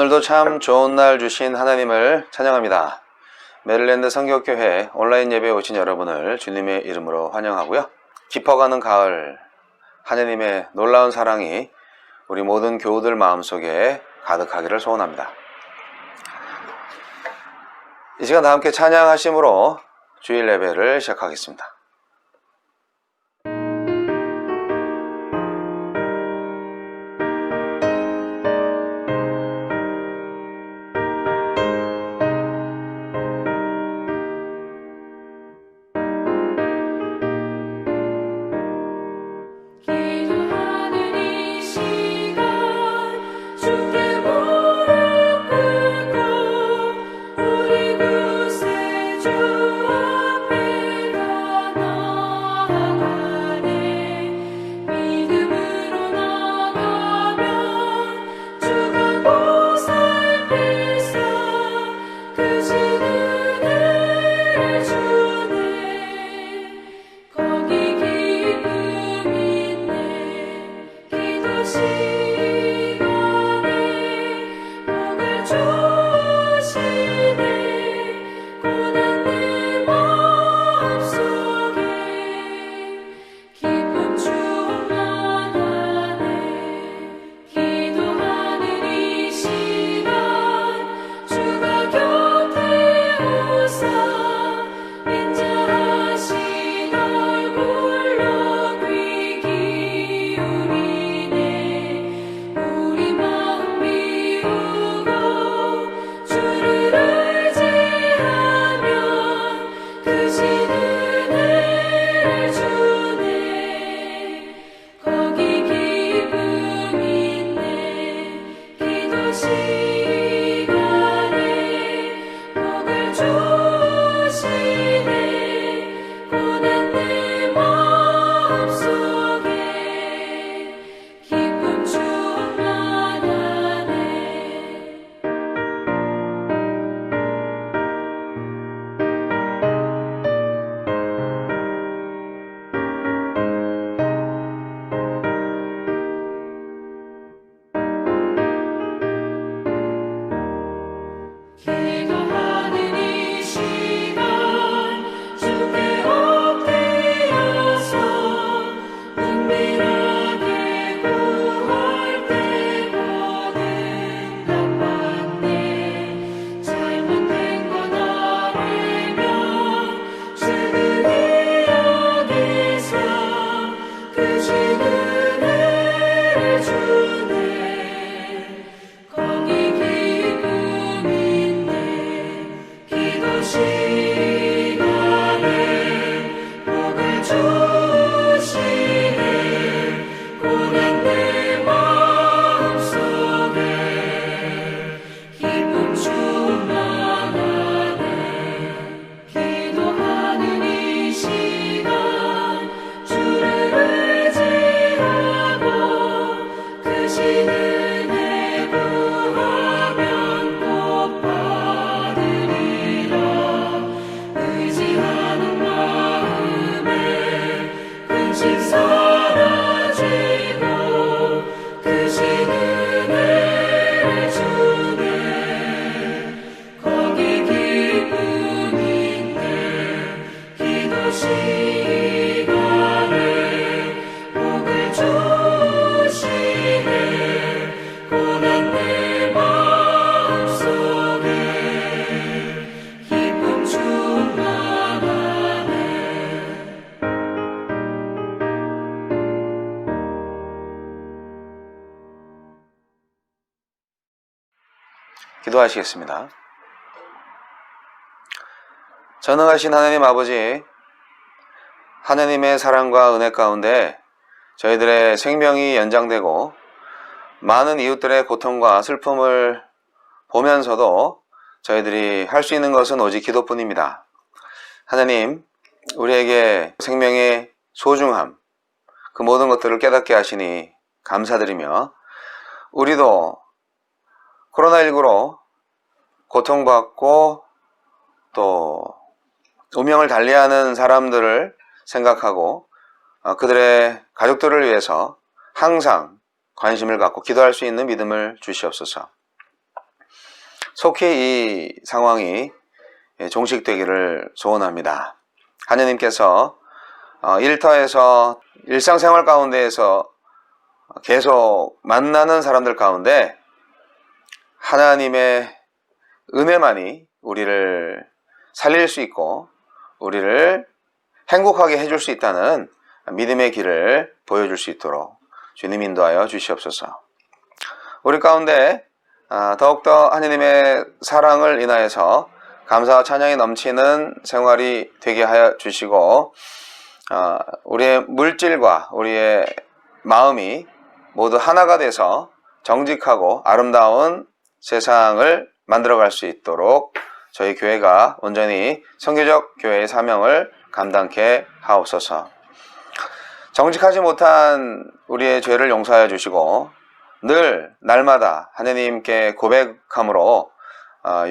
오늘도 참 좋은 날 주신 하나님을 찬양합니다. 메릴랜드 성격교회 온라인 예배에 오신 여러분을 주님의 이름으로 환영하고요. 깊어가는 가을, 하나님의 놀라운 사랑이 우리 모든 교우들 마음속에 가득하기를 소원합니다. 이 시간 다 함께 찬양하심으로 주일 예배를 시작하겠습니다. 기도하시겠습니다. 전능하신 하나님 아버지, 하나님의 사랑과 은혜 가운데 저희들의 생명이 연장되고 많은 이웃들의 고통과 슬픔을 보면서도 저희들이 할 수 있는 것은 오직 기도뿐입니다. 하나님, 우리에게 생명의 소중함, 그 모든 것들을 깨닫게 하시니 감사드리며, 우리도 코로나19로 고통받고 또 운명을 달리하는 사람들을 생각하고 그들의 가족들을 위해서 항상 관심을 갖고 기도할 수 있는 믿음을 주시옵소서. 속히 이 상황이 종식되기를 소원합니다. 하느님께서 일터에서 일상생활 가운데에서 계속 만나는 사람들 가운데 하나님의 은혜만이 우리를 살릴 수 있고 우리를 행복하게 해줄 수 있다는 믿음의 길을 보여줄 수 있도록 주님 인도하여 주시옵소서. 우리 가운데 더욱더 하느님의 사랑을 인하여서 감사와 찬양이 넘치는 생활이 되게 하여 주시고 우리의 물질과 우리의 마음이 모두 하나가 돼서 정직하고 아름다운 세상을 만들어갈 수 있도록 저희 교회가 온전히 선교적 교회의 사명을 감당케 하옵소서. 정직하지 못한 우리의 죄를 용서하여 주시고 늘 날마다 하느님께 고백함으로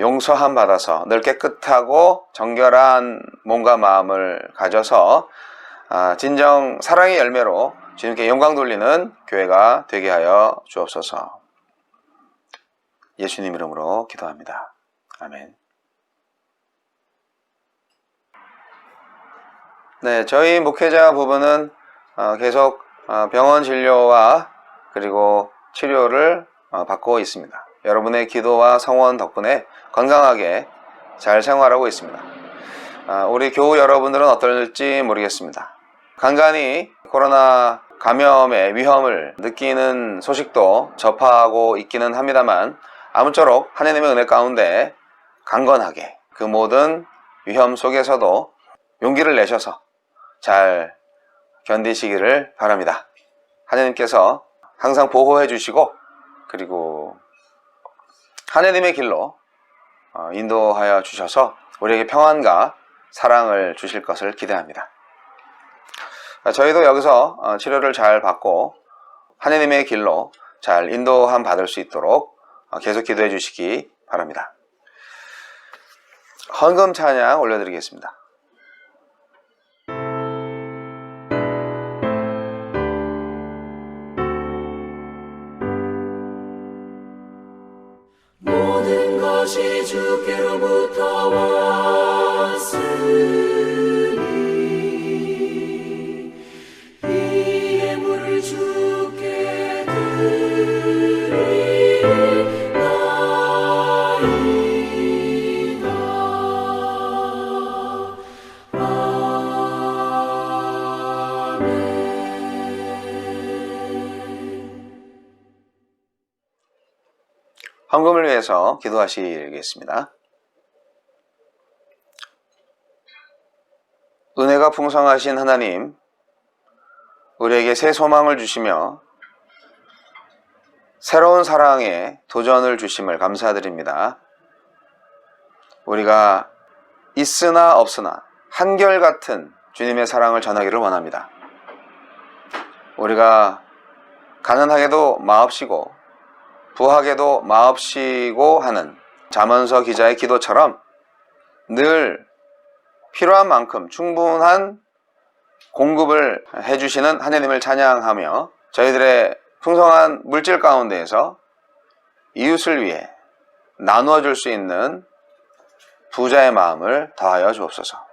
용서함 받아서 늘 깨끗하고 정결한 몸과 마음을 가져서 진정 사랑의 열매로 주님께 영광 돌리는 교회가 되게 하여 주옵소서. 예수님 이름으로 기도합니다. 아멘. 네, 저희 목회자 부부는 계속 병원 진료와 그리고 치료를 받고 있습니다. 여러분의 기도와 성원 덕분에 건강하게 잘 생활하고 있습니다. 우리 교우 여러분들은 어떨지 모르겠습니다. 간간히 코로나 감염의 위험을 느끼는 소식도 접하고 있기는 합니다만 아무쪼록 하느님의 은혜 가운데 강건하게 그 모든 위험 속에서도 용기를 내셔서 잘 견디시기를 바랍니다. 하느님께서 항상 보호해 주시고 그리고 하느님의 길로 인도하여 주셔서 우리에게 평안과 사랑을 주실 것을 기대합니다. 저희도 여기서 치료를 잘 받고 하느님의 길로 잘 인도함 받을 수 있도록 계속 기도해 주시기 바랍니다. 헌금 찬양 올려드리겠습니다. 모든 것이 주께로부터 왔으니 이 예물을 주께 드리나이다. 헌금을 위해서 기도하시겠습니다. 은혜가 풍성하신 하나님, 우리에게 새 소망을 주시며 새로운 사랑에 도전을 주심을 감사드립니다. 우리가 있으나 없으나 한결같은 주님의 사랑을 전하기를 원합니다. 우리가 가난하게도 마옵시고 부하게도 마옵시고 하는 잠언서 기자의 기도처럼 늘 필요한 만큼 충분한 공급을 해주시는 하느님을 찬양하며 저희들의 풍성한 물질 가운데에서 이웃을 위해 나누어 줄 수 있는 부자의 마음을 더하여 주옵소서.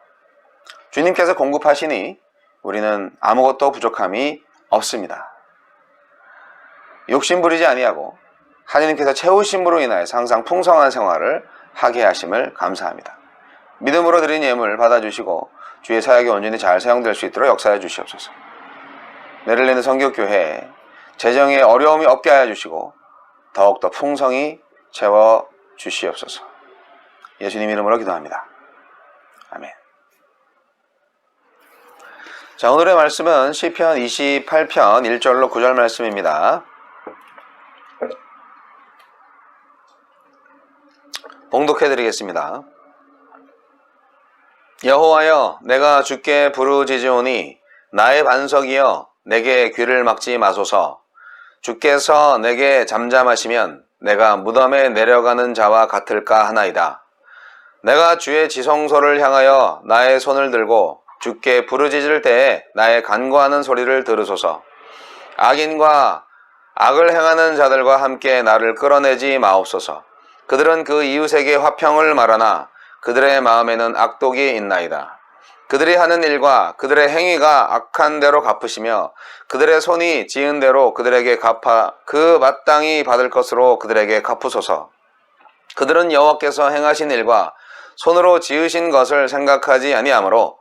주님께서 공급하시니 우리는 아무것도 부족함이 없습니다. 욕심 부리지 아니하고 하느님께서 채우심으로 인하여 항상 풍성한 생활을 하게 하심을 감사합니다. 믿음으로 드린 예물 받아주시고 주의 사역이 온전히 잘 사용될 수 있도록 역사해 주시옵소서. 메릴랜드 선교교회에 재정에 어려움이 없게 하여 주시고 더욱더 풍성히 채워 주시옵소서. 예수님 이름으로 기도합니다. 아멘. 자, 오늘의 말씀은 시편 28편 1절로 9절 말씀입니다. 봉독해 드리겠습니다. 여호와여, 내가 주께 부르짖으오니 나의 반석이여 내게 귀를 막지 마소서. 주께서 내게 잠잠하시면 내가 무덤에 내려가는 자와 같을까 하나이다. 내가 주의 지성소를 향하여 나의 손을 들고 주께 부르짖을 때에 나의 간구하는 소리를 들으소서. 악인과 악을 행하는 자들과 함께 나를 끌어내지 마옵소서. 그들은 그 이웃에게 화평을 말하나 그들의 마음에는 악독이 있나이다. 그들이 하는 일과 그들의 행위가 악한 대로 갚으시며 그들의 손이 지은 대로 그들에게 갚아 그 마땅히 받을 것으로 그들에게 갚으소서. 그들은 여호와께서 행하신 일과 손으로 지으신 것을 생각하지 아니하므로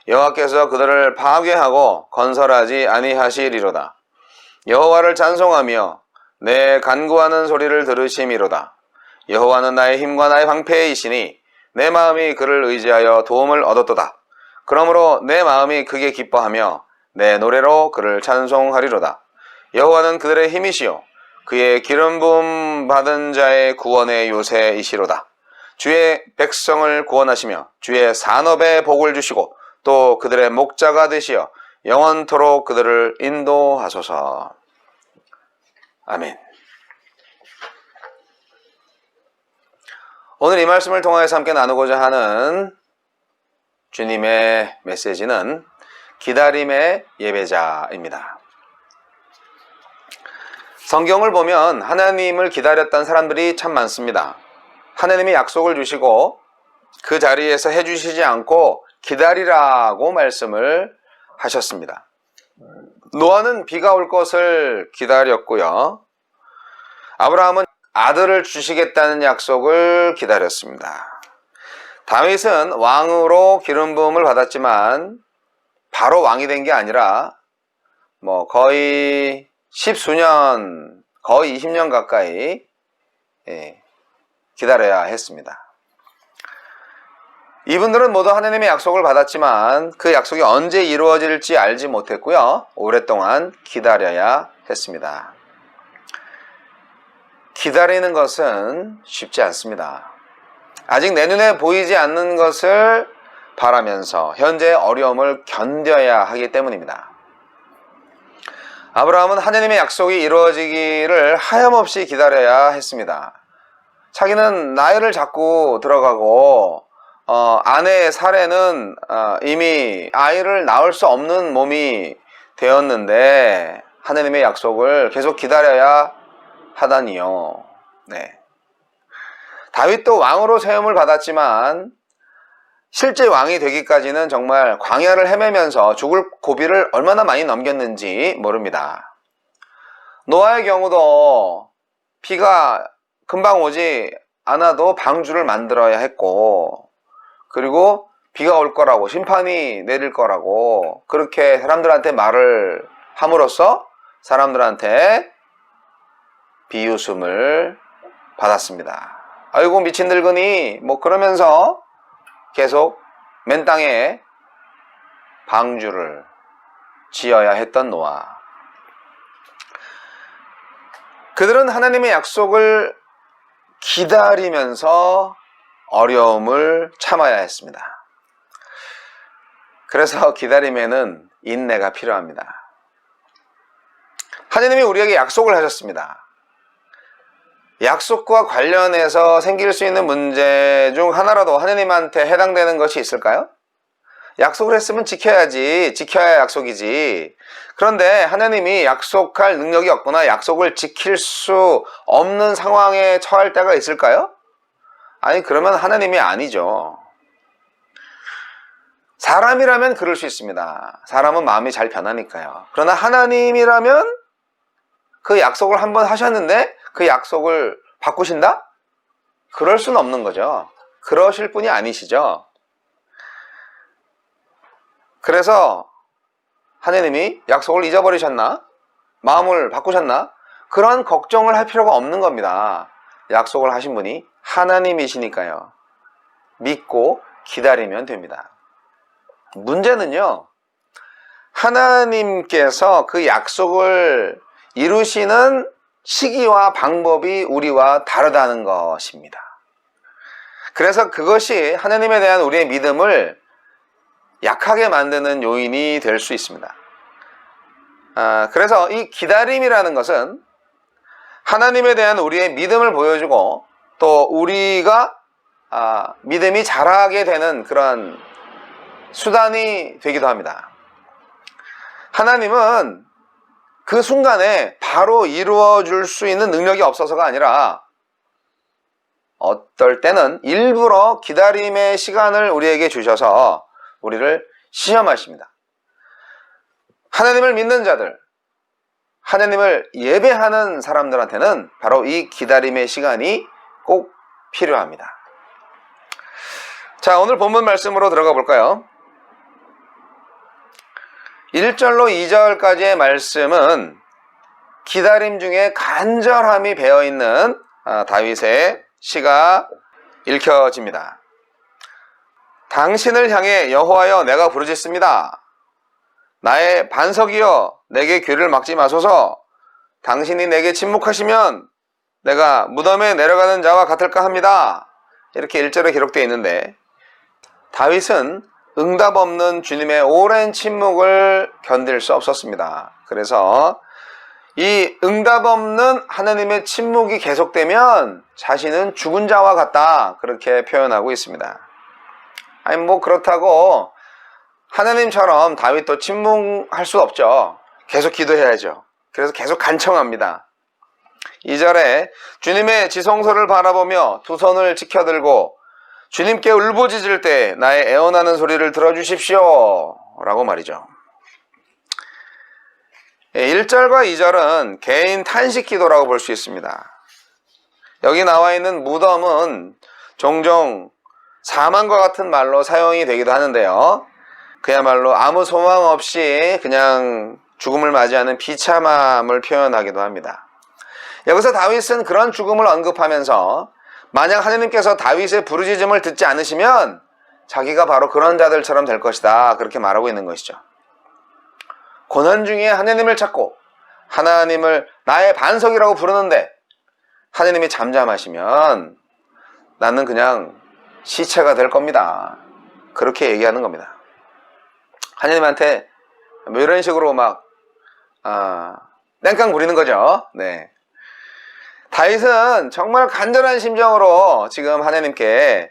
여호와께서 그들을 파괴하고 건설하지 아니하시리로다. 여호와를 찬송하며 내 간구하는 소리를 들으심이로다. 여호와는 나의 힘과 나의 방패이시니 내 마음이 그를 의지하여 도움을 얻었도다. 그러므로 내 마음이 크게 기뻐하며 내 노래로 그를 찬송하리로다. 여호와는 그들의 힘이시요 그의 기름 부음 받은 자의 구원의 요새이시로다. 주의 백성을 구원하시며 주의 산업에 복을 주시고 또 그들의 목자가 되시어 영원토록 그들을 인도하소서. 아멘. 오늘 이 말씀을 통하여서 함께 나누고자 하는 주님의 메시지는 기다림의 예배자입니다. 성경을 보면 하나님을 기다렸던 사람들이 참 많습니다. 하나님이 약속을 주시고 그 자리에서 해주시지 않고 기다리라고 말씀을 하셨습니다. 노아는 비가 올 것을 기다렸고요. 아브라함은 아들을 주시겠다는 약속을 기다렸습니다. 다윗은 왕으로 기름 부음을 받았지만 바로 왕이 된 게 아니라 거의 십수년, 거의 20년 가까이 기다려야 했습니다. 이분들은 모두 하나님의 약속을 받았지만 그 약속이 언제 이루어질지 알지 못했고요. 오랫동안 기다려야 했습니다. 기다리는 것은 쉽지 않습니다. 아직 내 눈에 보이지 않는 것을 바라면서 현재의 어려움을 견뎌야 하기 때문입니다. 아브라함은 하나님의 약속이 이루어지기를 하염없이 기다려야 했습니다. 자기는 나이를 잡고 들어가고 아내 사례는 이미 아이를 낳을 수 없는 몸이 되었는데 하나님의 약속을 계속 기다려야 하다니요. 네. 다윗도 왕으로 세움을 받았지만 실제 왕이 되기까지는 정말 광야를 헤매면서 죽을 고비를 얼마나 많이 넘겼는지 모릅니다. 노아의 경우도 비가 금방 오지 않아도 방주를 만들어야 했고, 그리고 비가 올 거라고, 심판이 내릴 거라고 그렇게 사람들한테 말을 함으로써 사람들한테 비웃음을 받았습니다. 아이고 미친 늙은이 그러면서 계속 맨 땅에 방주를 지어야 했던 노아. 그들은 하나님의 약속을 기다리면서 어려움을 참아야 했습니다. 그래서 기다림에는 인내가 필요합니다. 하나님이 우리에게 약속을 하셨습니다. 약속과 관련해서 생길 수 있는 문제 중 하나라도 하나님한테 해당되는 것이 있을까요? 약속을 했으면 지켜야지, 지켜야 약속이지. 그런데 하나님이 약속할 능력이 없거나 약속을 지킬 수 없는 상황에 처할 때가 있을까요? 아니, 그러면 하나님이 아니죠. 사람이라면 그럴 수 있습니다. 사람은 마음이 잘 변하니까요. 그러나 하나님이라면 그 약속을 한번 하셨는데 그 약속을 바꾸신다? 그럴 수는 없는 거죠. 그러실 분이 아니시죠. 그래서 하나님이 약속을 잊어버리셨나? 마음을 바꾸셨나? 그런 걱정을 할 필요가 없는 겁니다. 약속을 하신 분이 하나님이시니까요. 믿고 기다리면 됩니다. 문제는요, 하나님께서 그 약속을 이루시는 시기와 방법이 우리와 다르다는 것입니다. 그래서 그것이 하나님에 대한 우리의 믿음을 약하게 만드는 요인이 될 수 있습니다. 그래서 이 기다림이라는 것은 하나님에 대한 우리의 믿음을 보여주고 또 우리가 믿음이 자라게 되는 그런 수단이 되기도 합니다. 하나님은 그 순간에 바로 이루어 줄 수 있는 능력이 없어서가 아니라 어떨 때는 일부러 기다림의 시간을 우리에게 주셔서 우리를 시험하십니다. 하나님을 믿는 자들, 하나님을 예배하는 사람들한테는 바로 이 기다림의 시간이 꼭 필요합니다. 자, 오늘 본문 말씀으로 들어가 볼까요? 1절로 2절까지의 말씀은 기다림 중에 간절함이 배어있는 다윗의 시가 읽혀집니다. 당신을 향해 여호와여 내가 부르짖습니다. 나의 반석이여 내게 귀를 막지 마소서. 당신이 내게 침묵하시면 내가 무덤에 내려가는 자와 같을까 합니다. 이렇게 1절에 기록되어 있는데 다윗은 응답 없는 주님의 오랜 침묵을 견딜 수 없었습니다. 그래서 이 응답 없는 하나님의 침묵이 계속되면 자신은 죽은 자와 같다, 그렇게 표현하고 있습니다. 아니 뭐 그렇다고 하나님처럼 다윗도 침묵할 수 없죠. 계속 기도해야죠. 그래서 계속 간청합니다. 2절에 주님의 지성소를 바라보며 두 손을 지켜들고 주님께 울부짖을 때 나의 애원하는 소리를 들어주십시오 라고 말이죠. 1절과 2절은 개인 탄식 기도라고 볼 수 있습니다. 여기 나와 있는 무덤은 종종 사망과 같은 말로 사용이 되기도 하는데요. 그야말로 아무 소망 없이 그냥 죽음을 맞이하는 비참함을 표현하기도 합니다. 여기서 다윗은 그런 죽음을 언급하면서 만약 하나님께서 다윗의 부르짖음을 듣지 않으시면 자기가 바로 그런 자들처럼 될 것이다, 그렇게 말하고 있는 것이죠. 고난 중에 하나님을 찾고 하나님을 나의 반석이라고 부르는데 하나님이 잠잠하시면 나는 그냥 시체가 될 겁니다, 그렇게 얘기하는 겁니다. 하나님한테 뭐 이런 식으로 막 땡깡 부리는 거죠. 네. 다윗은 정말 간절한 심정으로 지금 하나님께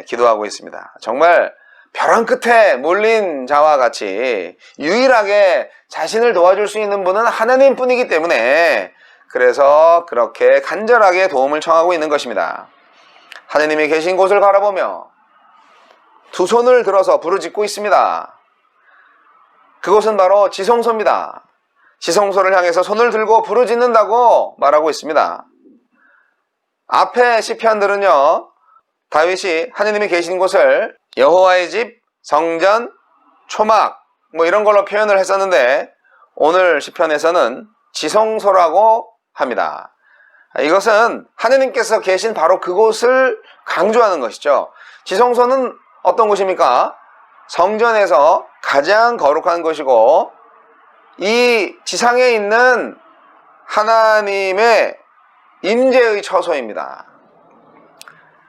기도하고 있습니다. 정말 벼랑 끝에 몰린 자와 같이 유일하게 자신을 도와줄 수 있는 분은 하나님뿐이기 때문에 그래서 그렇게 간절하게 도움을 청하고 있는 것입니다. 하나님이 계신 곳을 바라보며 두 손을 들어서 부르짖고 있습니다. 그곳은 바로 지성소입니다. 지성소를 향해서 손을 들고 부르짖는다고 말하고 있습니다. 앞에 시편들은요, 다윗이 하나님이 계신 곳을 여호와의 집, 성전, 초막 뭐 이런 걸로 표현을 했었는데 오늘 시편에서는 지성소라고 합니다. 이것은 하나님께서 계신 바로 그곳을 강조하는 것이죠. 지성소는 어떤 곳입니까? 성전에서 가장 거룩한 곳이고 이 지상에 있는 하나님의 임재의 처소입니다.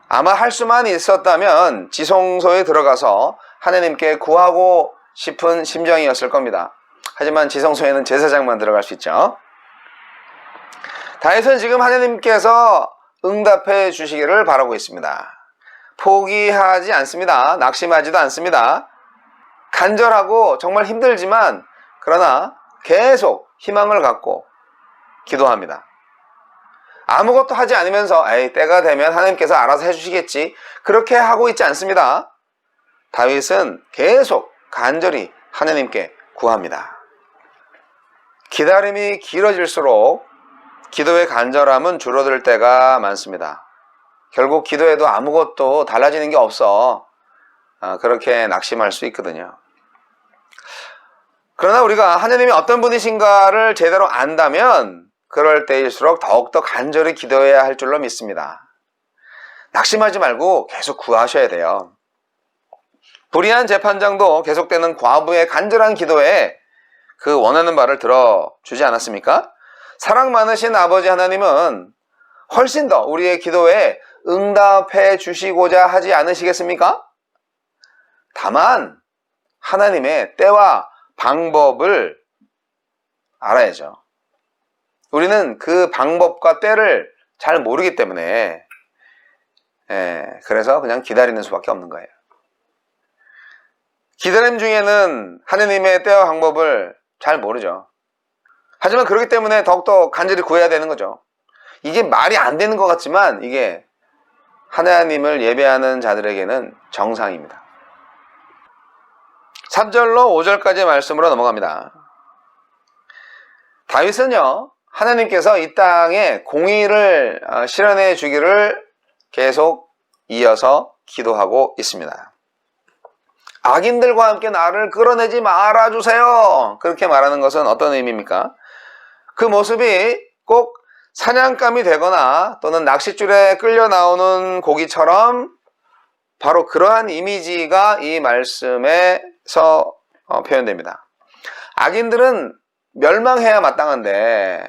아마 할 수만 있었다면 지성소에 들어가서 하나님께 구하고 싶은 심정이었을 겁니다. 하지만 지성소에는 제사장만 들어갈 수 있죠. 다윗은 지금 하나님께서 응답해 주시기를 바라고 있습니다. 포기하지 않습니다. 낙심하지도 않습니다. 간절하고 정말 힘들지만 그러나 계속 희망을 갖고 기도합니다. 아무것도 하지 않으면서 때가 되면 하나님께서 알아서 해주시겠지, 그렇게 하고 있지 않습니다. 다윗은 계속 간절히 하나님께 구합니다. 기다림이 길어질수록 기도의 간절함은 줄어들 때가 많습니다. 결국 기도해도 아무것도 달라지는 게 없어, 그렇게 낙심할 수 있거든요. 그러나 우리가 하나님이 어떤 분이신가를 제대로 안다면 그럴 때일수록 더욱더 간절히 기도해야 할 줄로 믿습니다. 낙심하지 말고 계속 구하셔야 돼요. 불의한 재판장도 계속되는 과부의 간절한 기도에 그 원하는 바를 들어주지 않았습니까? 사랑 많으신 아버지 하나님은 훨씬 더 우리의 기도에 응답해 주시고자 하지 않으시겠습니까? 다만 하나님의 때와 방법을 알아야죠. 우리는 그 방법과 때를 잘 모르기 때문에 그래서 그냥 기다리는 수밖에 없는 거예요. 기다림 중에는 하나님의 때와 방법을 잘 모르죠. 하지만 그렇기 때문에 더욱더 간절히 구해야 되는 거죠. 이게 말이 안 되는 것 같지만 이게 하나님을 예배하는 자들에게는 정상입니다. 3절로 5절까지 말씀으로 넘어갑니다. 다윗은요, 하나님께서 이 땅에 공의를 실현해 주기를 계속 이어서 기도하고 있습니다. 악인들과 함께 나를 끌어내지 말아주세요. 그렇게 말하는 것은 어떤 의미입니까? 그 모습이 꼭 사냥감이 되거나 또는 낚싯줄에 끌려 나오는 고기처럼 바로 그러한 이미지가 이 말씀에서 표현됩니다. 악인들은 멸망해야 마땅한데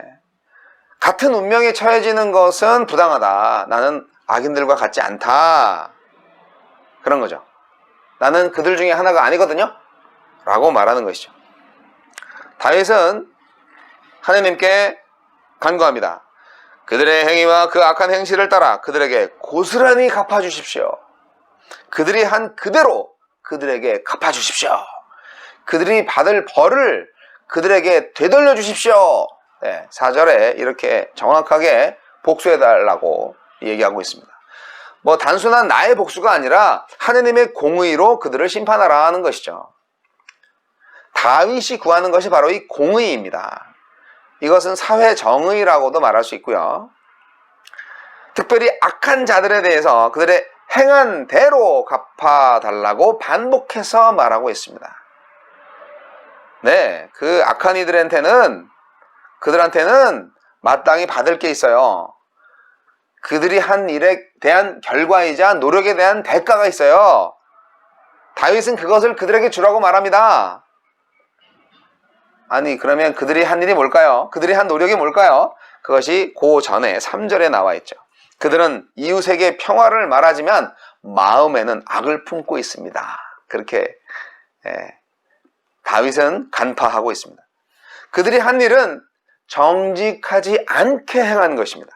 같은 운명에 처해지는 것은 부당하다. 나는 악인들과 같지 않다. 그런 거죠. 나는 그들 중에 하나가 아니거든요. 라고 말하는 것이죠. 다윗은 하나님께 간구합니다. 그들의 행위와 그 악한 행실을 따라 그들에게 고스란히 갚아주십시오. 그들이 한 그대로 그들에게 갚아주십시오. 그들이 받을 벌을 그들에게 되돌려 주십시오. 네, 4절에 이렇게 정확하게 복수해달라고 얘기하고 있습니다. 뭐 단순한 나의 복수가 아니라 하느님의 공의로 그들을 심판하라 하는 것이죠. 다윗이 구하는 것이 바로 이 공의입니다. 이것은 사회 정의라고도 말할 수 있고요. 특별히 악한 자들에 대해서 그들의 행한 대로 갚아달라고 반복해서 말하고 있습니다. 네, 그 악한 그들한테는 마땅히 받을 게 있어요. 그들이 한 일에 대한 결과이자 노력에 대한 대가가 있어요. 다윗은 그것을 그들에게 주라고 말합니다. 아니, 그러면 그들이 한 일이 뭘까요? 그들이 한 노력이 뭘까요? 그것이 그 전에 3절에 나와 있죠. 그들은 이웃에게 평화를 말하지만 마음에는 악을 품고 있습니다. 그렇게 다윗은 간파하고 있습니다. 그들이 한 일은 정직하지 않게 행한 것입니다.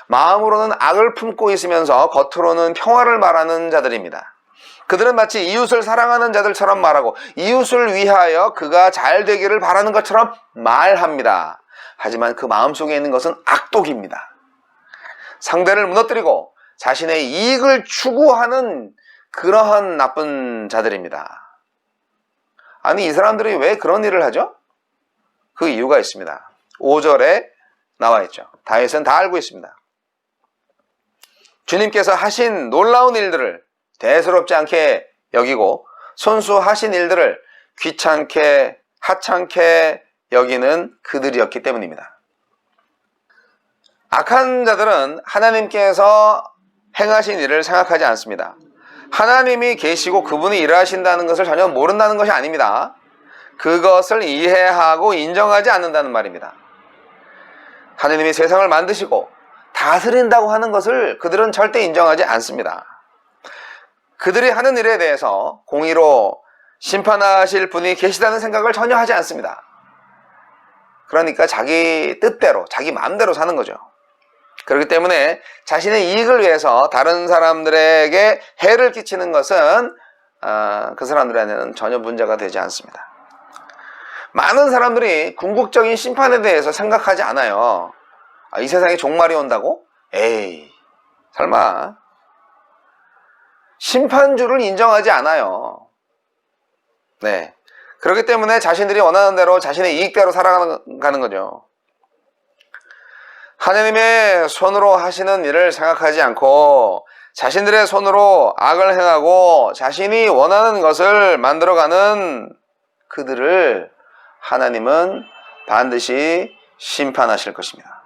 마음으로는 악을 품고 있으면서 겉으로는 평화를 말하는 자들입니다. 그들은 마치 이웃을 사랑하는 자들처럼 말하고 이웃을 위하여 그가 잘 되기를 바라는 것처럼 말합니다. 하지만 그 마음속에 있는 것은 악독입니다. 상대를 무너뜨리고 자신의 이익을 추구하는 그러한 나쁜 자들입니다. 아니, 이 사람들이 왜 그런 일을 하죠? 그 이유가 있습니다. 5절에 나와 있죠. 다윗은 다 알고 있습니다. 주님께서 하신 놀라운 일들을 대수롭지 않게 여기고 손수하신 일들을 귀찮게 하찮게 여기는 그들이었기 때문입니다. 악한 자들은 하나님께서 행하신 일을 생각하지 않습니다. 하나님이 계시고 그분이 일하신다는 것을 전혀 모른다는 것이 아닙니다. 그것을 이해하고 인정하지 않는다는 말입니다. 하나님이 세상을 만드시고 다스린다고 하는 것을 그들은 절대 인정하지 않습니다. 그들이 하는 일에 대해서 공의로 심판하실 분이 계시다는 생각을 전혀 하지 않습니다. 그러니까 자기 뜻대로, 자기 마음대로 사는 거죠. 그렇기 때문에 자신의 이익을 위해서 다른 사람들에게 해를 끼치는 것은 그 사람들에게는 전혀 문제가 되지 않습니다. 많은 사람들이 궁극적인 심판에 대해서 생각하지 않아요. 이 세상에 종말이 온다고? 에이, 설마. 심판주를 인정하지 않아요. 네. 그렇기 때문에 자신들이 원하는 대로 자신의 이익대로 살아가는 거죠. 하나님의 손으로 하시는 일을 생각하지 않고 자신들의 손으로 악을 행하고 자신이 원하는 것을 만들어가는 그들을 하나님은 반드시 심판하실 것입니다.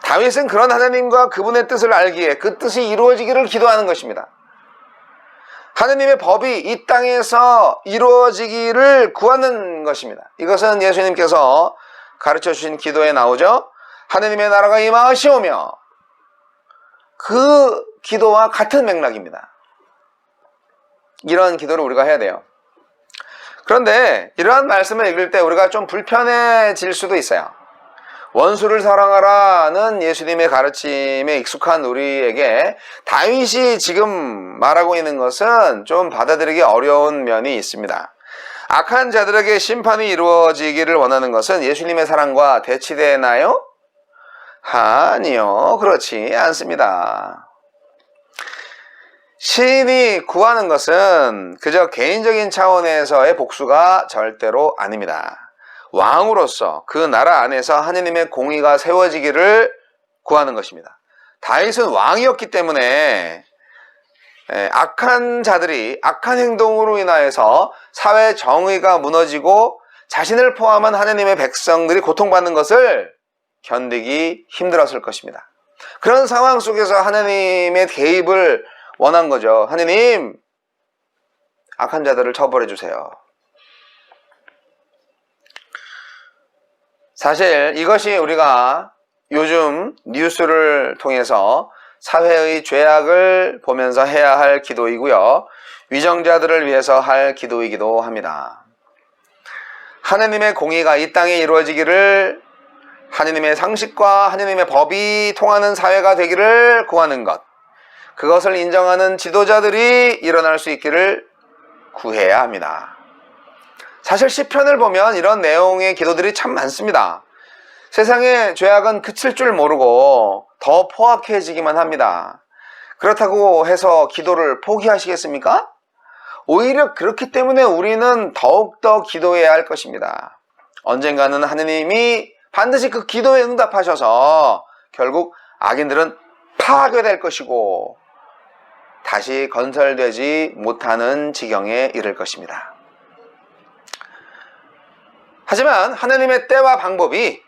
다윗은 그런 하나님과 그분의 뜻을 알기에 그 뜻이 이루어지기를 기도하는 것입니다. 하나님의 법이 이 땅에서 이루어지기를 구하는 것입니다. 이것은 예수님께서 가르쳐 주신 기도에 나오죠. 하나님의 나라가 임하시오며, 그 기도와 같은 맥락입니다. 이런 기도를 우리가 해야 돼요. 그런데 이러한 말씀을 읽을 때 우리가 좀 불편해질 수도 있어요. 원수를 사랑하라는 예수님의 가르침에 익숙한 우리에게 다윗이 지금 말하고 있는 것은 좀 받아들이기 어려운 면이 있습니다. 악한 자들에게 심판이 이루어지기를 원하는 것은 예수님의 사랑과 대치되나요? 아니요, 그렇지 않습니다. 신이 구하는 것은 그저 개인적인 차원에서의 복수가 절대로 아닙니다. 왕으로서 그 나라 안에서 하느님의 공의가 세워지기를 구하는 것입니다. 다윗은 왕이었기 때문에 악한 자들이 악한 행동으로 인하여서 사회 정의가 무너지고 자신을 포함한 하느님의 백성들이 고통받는 것을 견디기 힘들었을 것입니다. 그런 상황 속에서 하느님의 개입을 원한 거죠. 하느님, 악한 자들을 처벌해 주세요. 사실 이것이 우리가 요즘 뉴스를 통해서 사회의 죄악을 보면서 해야 할 기도이고요. 위정자들을 위해서 할 기도이기도 합니다. 하느님의 공의가 이 땅에 이루어지기를, 하느님의 상식과 하느님의 법이 통하는 사회가 되기를 구하는 것, 그것을 인정하는 지도자들이 일어날 수 있기를 구해야 합니다. 사실 시편을 보면 이런 내용의 기도들이 참 많습니다. 세상의 죄악은 그칠 줄 모르고 더 포악해지기만 합니다. 그렇다고 해서 기도를 포기하시겠습니까? 오히려 그렇기 때문에 우리는 더욱더 기도해야 할 것입니다. 언젠가는 하느님이 반드시 그 기도에 응답하셔서 결국 악인들은 파괴될 것이고 다시 건설되지 못하는 지경에 이를 것입니다. 하지만 하느님의 때와 방법이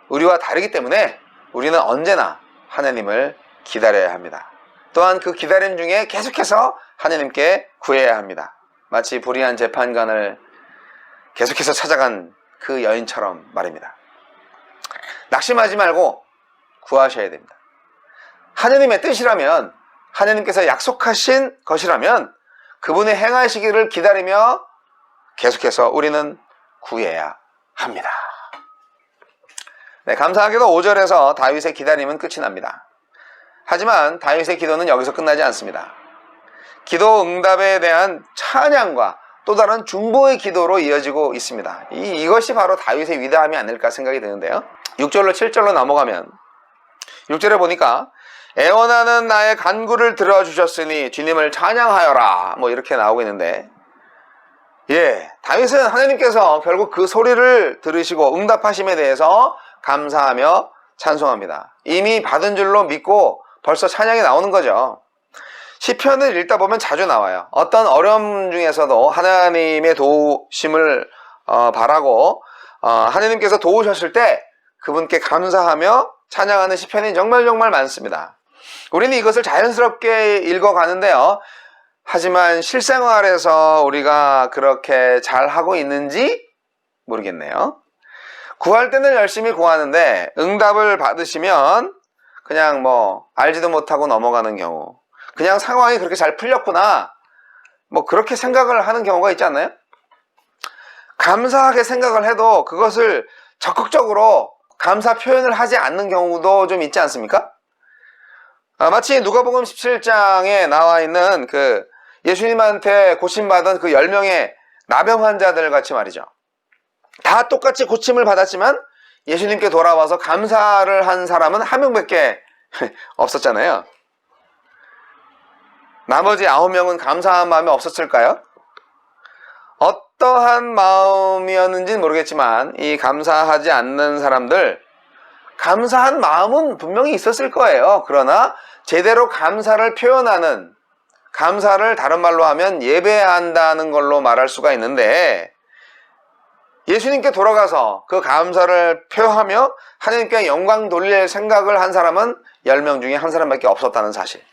우리와 다르기 때문에 우리는 언제나 하느님을 기다려야 합니다. 또한 그 기다림 중에 계속해서 하느님께 구해야 합니다. 마치 불의한 재판관을 계속해서 찾아간 그 여인처럼 말입니다. 낙심하지 말고 구하셔야 됩니다. 하느님의 뜻이라면, 하느님께서 약속하신 것이라면 그분의 행하시기를 기다리며 계속해서 우리는 구해야 합니다. 네, 감사하게도 5절에서 다윗의 기다림은 끝이 납니다. 하지만 다윗의 기도는 여기서 끝나지 않습니다. 기도 응답에 대한 찬양과 또 다른 중보의 기도로 이어지고 있습니다. 이것이 바로 다윗의 위대함이 아닐까 생각이 드는데요. 6절로 7절로 넘어가면 6절에 보니까 애원하는 나의 간구를 들어주셨으니 주님을 찬양하여라, 뭐 이렇게 나오고 있는데, 다윗은 하나님께서 결국 그 소리를 들으시고 응답하심에 대해서 감사하며 찬송합니다. 이미 받은 줄로 믿고 벌써 찬양이 나오는 거죠. 시편을 읽다 보면 자주 나와요. 어떤 어려움 중에서도 하나님의 도우심을 바라고 하나님께서 도우셨을 때 그분께 감사하며 찬양하는 시편이 정말 많습니다. 우리는 이것을 자연스럽게 읽어가는데요. 하지만 실생활에서 우리가 그렇게 잘하고 있는지 모르겠네요. 구할 때는 열심히 구하는데 응답을 받으시면 그냥 알지도 못하고 넘어가는 경우, 그냥 상황이 그렇게 잘 풀렸구나, 그렇게 생각을 하는 경우가 있지 않나요? 감사하게 생각을 해도 그것을 적극적으로 감사 표현을 하지 않는 경우도 좀 있지 않습니까? 마치 누가복음 17장에 나와 있는 그 예수님한테 고침받은 그 10명의 나병 환자들 같이 말이죠. 다 똑같이 고침을 받았지만 예수님께 돌아와서 감사를 한 사람은 한 명밖에 없었잖아요. 나머지 9명은 감사한 마음이 없었을까요? 어떠한 마음이었는지는 모르겠지만 이 감사하지 않는 사람들, 감사한 마음은 분명히 있었을 거예요. 그러나 제대로 감사를 표현하는, 감사를 다른 말로 하면 예배한다는 걸로 말할 수가 있는데, 예수님께 돌아가서 그 감사를 표하며 하나님께 영광 돌릴 생각을 한 사람은 10명 중에 한 사람밖에 없었다는 사실.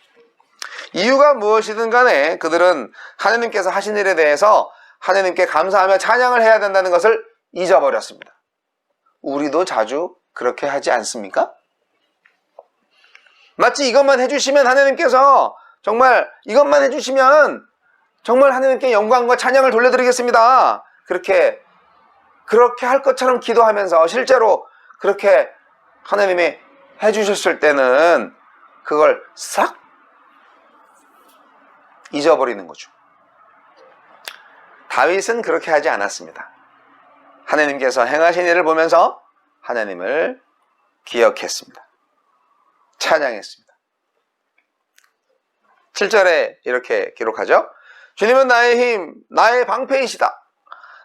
이유가 무엇이든 간에 그들은 하나님께서 하신 일에 대해서 하나님께 감사하며 찬양을 해야 된다는 것을 잊어버렸습니다. 우리도 자주 그렇게 하지 않습니까? 마치 이것만 해주시면 하나님께서, 정말 이것만 해주시면 정말 하나님께 영광과 찬양을 돌려드리겠습니다, 그렇게 할 것처럼 기도하면서 실제로 그렇게 하나님이 해주셨을 때는 그걸 싹 잊어버리는 거죠. 다윗은 그렇게 하지 않았습니다. 하나님께서 행하신 일을 보면서 하나님을 기억했습니다. 찬양했습니다. 7절에 이렇게 기록하죠. 주님은 나의 힘, 나의 방패이시다.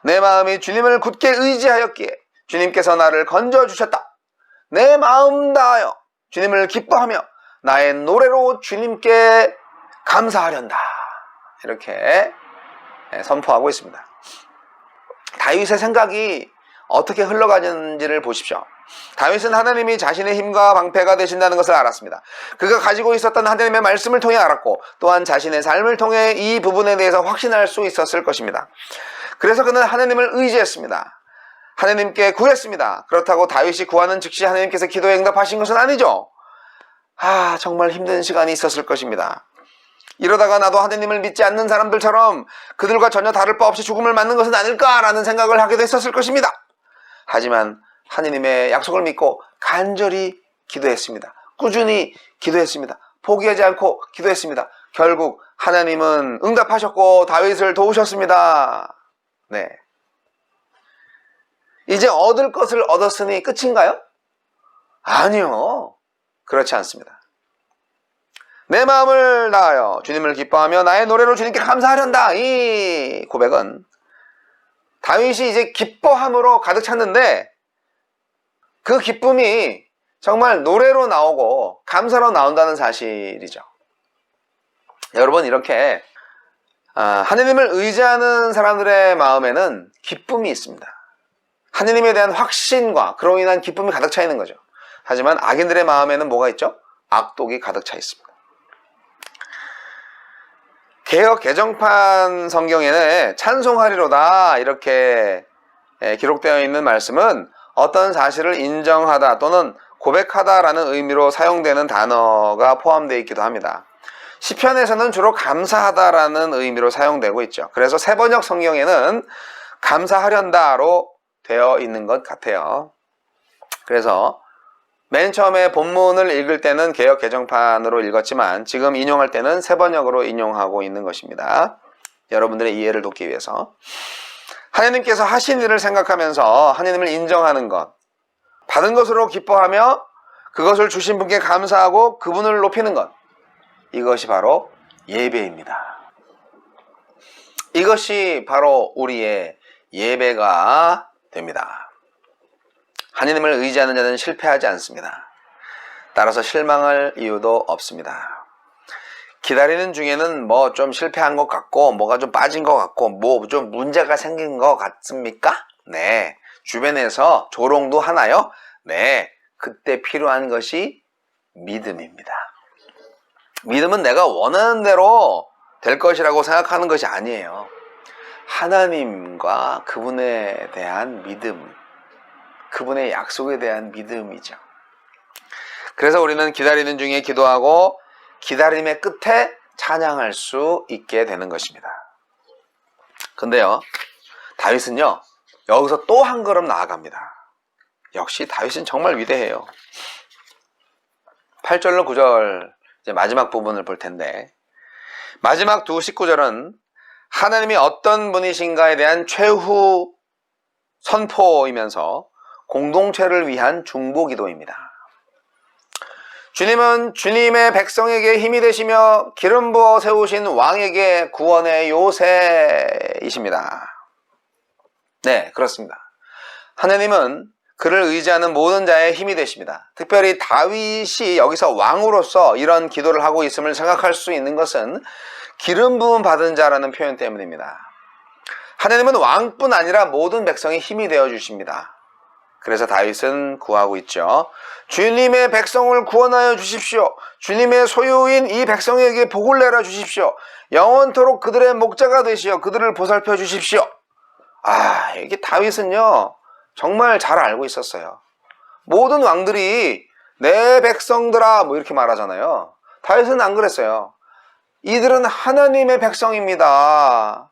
내 마음이 주님을 굳게 의지하였기에 주님께서 나를 건져주셨다. 내 마음 다하여 주님을 기뻐하며 나의 노래로 주님께 감사하련다. 이렇게 선포하고 있습니다. 다윗의 생각이 어떻게 흘러가는지를 보십시오. 다윗은 하나님이 자신의 힘과 방패가 되신다는 것을 알았습니다. 그가 가지고 있었던 하나님의 말씀을 통해 알았고 또한 자신의 삶을 통해 이 부분에 대해서 확신할 수 있었을 것입니다. 그래서 그는 하나님을 의지했습니다. 하나님께 구했습니다. 그렇다고 다윗이 구하는 즉시 하나님께서 기도에 응답하신 것은 아니죠. 정말 힘든 시간이 있었을 것입니다. 이러다가 나도 하나님을 믿지 않는 사람들처럼 그들과 전혀 다를 바 없이 죽음을 맞는 것은 아닐까라는 생각을 하기도 했었을 것입니다. 하지만 하나님의 약속을 믿고 간절히 기도했습니다. 꾸준히 기도했습니다. 포기하지 않고 기도했습니다. 결국 하나님은 응답하셨고 다윗을 도우셨습니다. 네. 이제 얻을 것을 얻었으니 끝인가요? 아니요. 그렇지 않습니다. 내 마음을 다하여 주님을 기뻐하며 나의 노래로 주님께 감사하련다. 이 고백은 다윗이 이제 기뻐함으로 가득 찼는데 그 기쁨이 정말 노래로 나오고 감사로 나온다는 사실이죠. 여러분, 이렇게 하나님을 의지하는 사람들의 마음에는 기쁨이 있습니다. 하나님에 대한 확신과 그로 인한 기쁨이 가득 차 있는 거죠. 하지만 악인들의 마음에는 뭐가 있죠? 악독이 가득 차 있습니다. 개역 개정판 성경에는 찬송하리로다 이렇게 기록되어 있는 말씀은 어떤 사실을 인정하다 또는 고백하다라는 의미로 사용되는 단어가 포함되어 있기도 합니다. 시편에서는 주로 감사하다라는 의미로 사용되고 있죠. 그래서 새번역 성경에는 감사하련다로 되어 있는 것 같아요. 그래서 맨 처음에 본문을 읽을 때는 개역 개정판으로 읽었지만 지금 인용할 때는 새번역으로 인용하고 있는 것입니다. 여러분들의 이해를 돕기 위해서. 하나님께서 하신 일을 생각하면서 하나님을 인정하는 것, 받은 것으로 기뻐하며 그것을 주신 분께 감사하고 그분을 높이는 것, 이것이 바로 예배입니다. 이것이 바로 우리의 예배가 됩니다. 하나님을 의지하는 자는 실패하지 않습니다. 따라서 실망할 이유도 없습니다. 기다리는 중에는 뭐 좀 실패한 것 같고 뭐가 좀 빠진 것 같고 뭐 좀 문제가 생긴 것 같습니까? 네. 주변에서 조롱도 하나요? 네. 그때 필요한 것이 믿음입니다. 믿음은 내가 원하는 대로 될 것이라고 생각하는 것이 아니에요. 하나님과 그분에 대한 믿음, 그분의 약속에 대한 믿음이죠. 그래서 우리는 기다리는 중에 기도하고 기다림의 끝에 찬양할 수 있게 되는 것입니다. 근데요, 다윗은요, 여기서 또 한 걸음 나아갑니다. 역시 다윗은 정말 위대해요. 8절로 9절 이제 마지막 부분을 볼 텐데, 마지막 두 19절은 하나님이 어떤 분이신가에 대한 최후 선포이면서 공동체를 위한 중보기도입니다. 주님은 주님의 백성에게 힘이 되시며 기름 부어 세우신 왕에게 구원의 요새이십니다. 네, 그렇습니다. 하나님은 그를 의지하는 모든 자의 힘이 되십니다. 특별히 다윗이 여기서 왕으로서 이런 기도를 하고 있음을 생각할 수 있는 것은 기름 부음 받은 자라는 표현 때문입니다. 하나님은 왕뿐 아니라 모든 백성의 힘이 되어 주십니다. 그래서 다윗은 구하고 있죠. 주님의 백성을 구원하여 주십시오. 주님의 소유인 이 백성에게 복을 내려 주십시오. 영원토록 그들의 목자가 되시어 그들을 보살펴 주십시오. 이게 다윗은요, 정말 잘 알고 있었어요. 모든 왕들이 내 백성들아 뭐 이렇게 말하잖아요. 다윗은 안 그랬어요. 이들은 하나님의 백성입니다.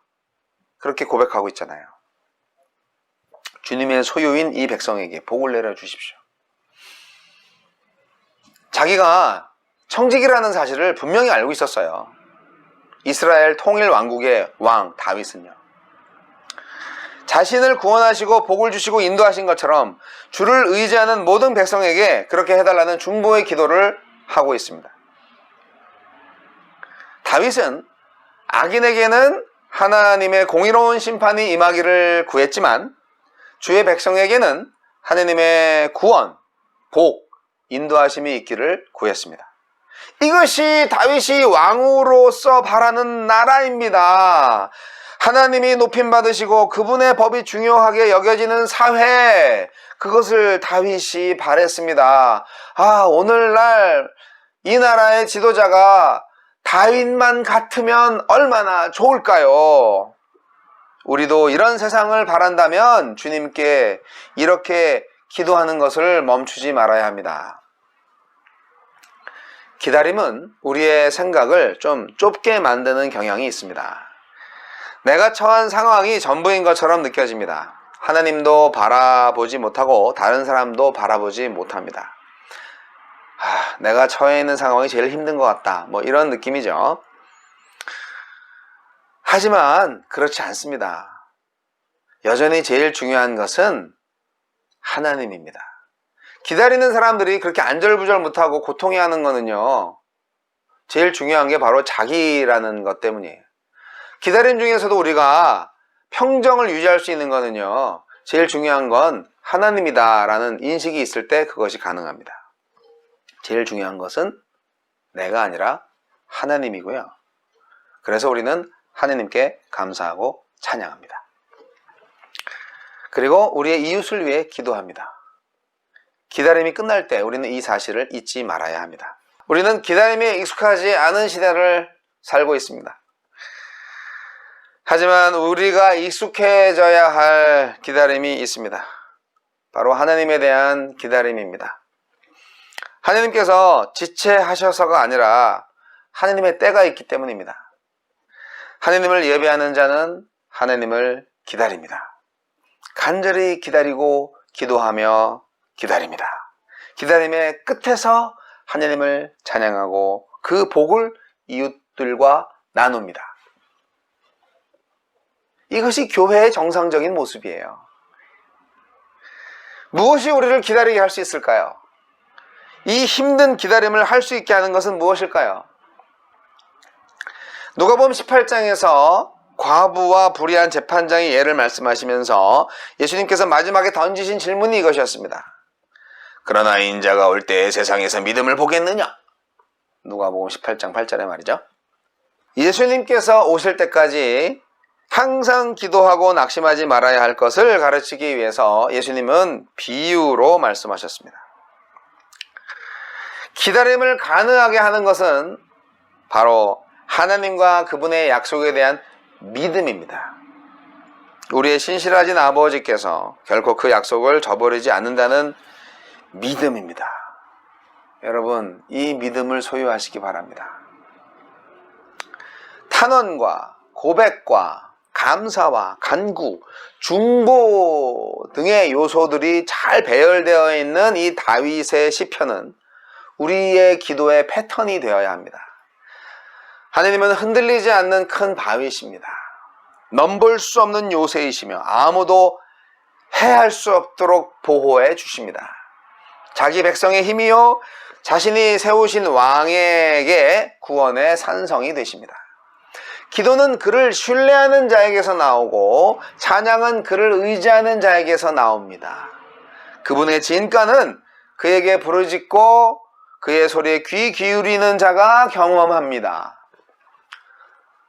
그렇게 고백하고 있잖아요. 주님의 소유인 이 백성에게 복을 내려 주십시오. 자기가 청직이라는 사실을 분명히 알고 있었어요. 이스라엘 통일 왕국의 왕 다윗은요. 자신을 구원하시고 복을 주시고 인도하신 것처럼 주를 의지하는 모든 백성에게 그렇게 해달라는 중보의 기도를 하고 있습니다. 다윗은 악인에게는 하나님의 공의로운 심판이 임하기를 구했지만 주의 백성에게는 하나님의 구원, 복, 인도하심이 있기를 구했습니다. 이것이 다윗이 왕으로서 바라는 나라입니다. 하나님이 높임받으시고 그분의 법이 중요하게 여겨지는 사회, 그것을 다윗이 바랬습니다. 오늘날 이 나라의 지도자가 다윗만 같으면 얼마나 좋을까요? 우리도 이런 세상을 바란다면 주님께 이렇게 기도하는 것을 멈추지 말아야 합니다. 기다림은 우리의 생각을 좀 좁게 만드는 경향이 있습니다. 내가 처한 상황이 전부인 것처럼 느껴집니다. 하나님도 바라보지 못하고 다른 사람도 바라보지 못합니다. 내가 처해 있는 상황이 제일 힘든 것 같다. 이런 느낌이죠. 하지만 그렇지 않습니다. 여전히 제일 중요한 것은 하나님입니다. 기다리는 사람들이 그렇게 안절부절 못하고 고통해하는 거는요, 제일 중요한 게 바로 자기라는 것 때문이에요. 기다림 중에서도 우리가 평정을 유지할 수 있는 거는요, 제일 중요한 건 하나님이다 라는 인식이 있을 때 그것이 가능합니다. 제일 중요한 것은 내가 아니라 하나님이고요. 그래서 우리는 하나님께 감사하고 찬양합니다. 그리고 우리의 이웃을 위해 기도합니다. 기다림이 끝날 때 우리는 이 사실을 잊지 말아야 합니다. 우리는 기다림에 익숙하지 않은 시대를 살고 있습니다. 하지만 우리가 익숙해져야 할 기다림이 있습니다. 바로 하나님에 대한 기다림입니다. 하나님께서 지체하셔서가 아니라 하나님의 때가 있기 때문입니다. 하나님을 예배하는 자는 하나님을 기다립니다. 간절히 기다리고 기도하며 기다립니다. 기다림의 끝에서 하나님을 찬양하고 그 복을 이웃들과 나눕니다. 이것이 교회의 정상적인 모습이에요. 무엇이 우리를 기다리게 할 수 있을까요? 이 힘든 기다림을 할 수 있게 하는 것은 무엇일까요? 누가복음 18장에서 과부와 불의한 재판장의 예를 말씀하시면서 예수님께서 마지막에 던지신 질문이 이것이었습니다. 그러나 인자가 올 때 세상에서 믿음을 보겠느냐? 누가복음 18장 8절에 말이죠. 예수님께서 오실 때까지 항상 기도하고 낙심하지 말아야 할 것을 가르치기 위해서 예수님은 비유로 말씀하셨습니다. 기다림을 가능하게 하는 것은 바로 하나님과 그분의 약속에 대한 믿음입니다. 우리의 신실하신 아버지께서 결코 그 약속을 저버리지 않는다는 믿음입니다. 여러분, 이 믿음을 소유하시기 바랍니다. 탄원과 고백과 감사와 간구, 중보 등의 요소들이 잘 배열되어 있는 이 다윗의 시편은 우리의 기도의 패턴이 되어야 합니다. 하나님은 흔들리지 않는 큰 바위십니다. 넘볼 수 없는 요새이시며 아무도 해할 수 없도록 보호해 주십니다. 자기 백성의 힘이요 자신이 세우신 왕에게 구원의 산성이 되십니다. 기도는 그를 신뢰하는 자에게서 나오고 찬양은 그를 의지하는 자에게서 나옵니다. 그분의 진가는 그에게 부르짖고 그의 소리에 귀 기울이는 자가 경험합니다.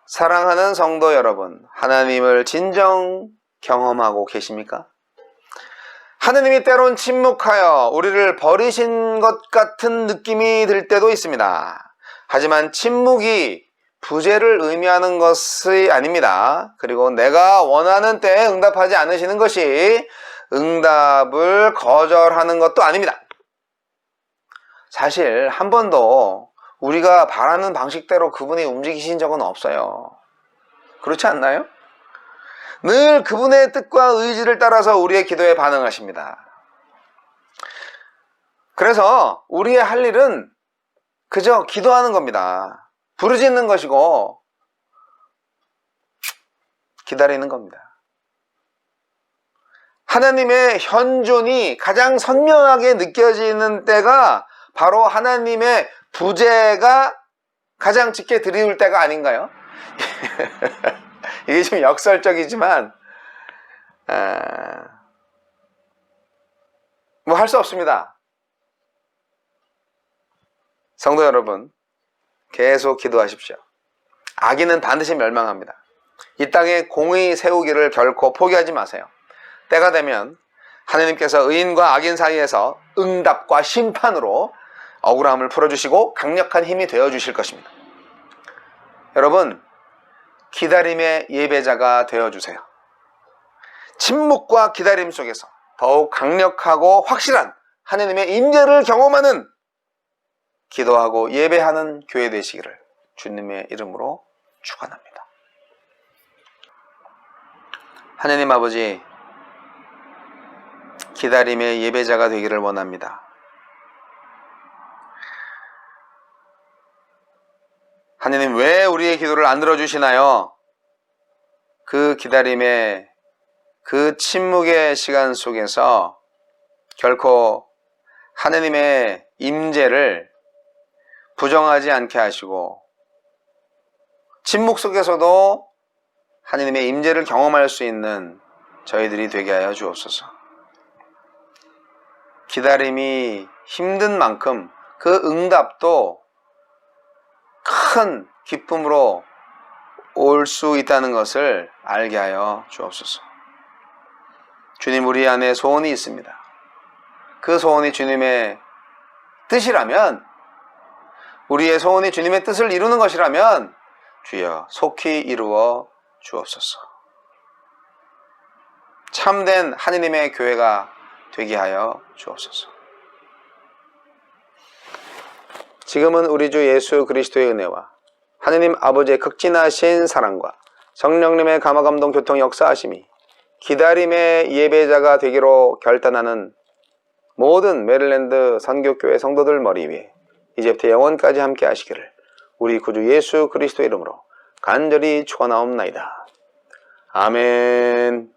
사랑하는 성도 여러분, 하나님을 진정 경험하고 계십니까? 하나님이 때론 침묵하여 우리를 버리신 것 같은 느낌이 들 때도 있습니다. 하지만 침묵이 부재를 의미하는 것이 아닙니다. 그리고 내가 원하는 때에 응답하지 않으시는 것이 응답을 거절하는 것도 아닙니다. 사실 한 번도 우리가 바라는 방식대로 그분이 움직이신 적은 없어요. 그렇지 않나요? 늘 그분의 뜻과 의지를 따라서 우리의 기도에 반응하십니다. 그래서 우리의 할 일은 그저 기도하는 겁니다. 부르짖는 것이고 기다리는 겁니다. 하나님의 현존이 가장 선명하게 느껴지는 때가 바로 하나님의 부재가 가장 짙게 들이울 때가 아닌가요? 이게 좀 역설적이지만 뭐 할 수 없습니다. 성도 여러분, 계속 기도하십시오. 악인은 반드시 멸망합니다. 이 땅에 공의 세우기를 결코 포기하지 마세요. 때가 되면 하나님께서 의인과 악인 사이에서 응답과 심판으로 억울함을 풀어주시고 강력한 힘이 되어주실 것입니다. 여러분, 기다림의 예배자가 되어주세요. 침묵과 기다림 속에서 더욱 강력하고 확실한 하나님의 임재를 경험하는 기도하고 예배하는 교회 되시기를 주님의 이름으로 축원합니다. 하나님 아버지, 기다림의 예배자가 되기를 원합니다. 하나님, 왜 우리의 기도를 안 들어주시나요? 그 기다림의, 그 침묵의 시간 속에서 결코 하나님의 임재를 부정하지 않게 하시고 침묵 속에서도 하나님의 임재를 경험할 수 있는 저희들이 되게 하여 주옵소서. 기다림이 힘든 만큼 그 응답도 큰 기쁨으로 올 수 있다는 것을 알게 하여 주옵소서. 주님, 우리 안에 소원이 있습니다. 그 소원이 주님의 뜻이라면, 우리의 소원이 주님의 뜻을 이루는 것이라면 주여 속히 이루어 주옵소서. 참된 하느님의 교회가 되게 하여 주옵소서. 지금은 우리 주 예수 그리스도의 은혜와 하느님 아버지의 극진하신 사랑과 성령님의 감화감동 교통 역사하심이 기다림의 예배자가 되기로 결단하는 모든 메릴랜드 선교교회 성도들 머리 위에 이제부터 영원까지 함께 하시기를 우리 구주 예수 그리스도의 이름으로 간절히 축원하옵나이다. 아멘.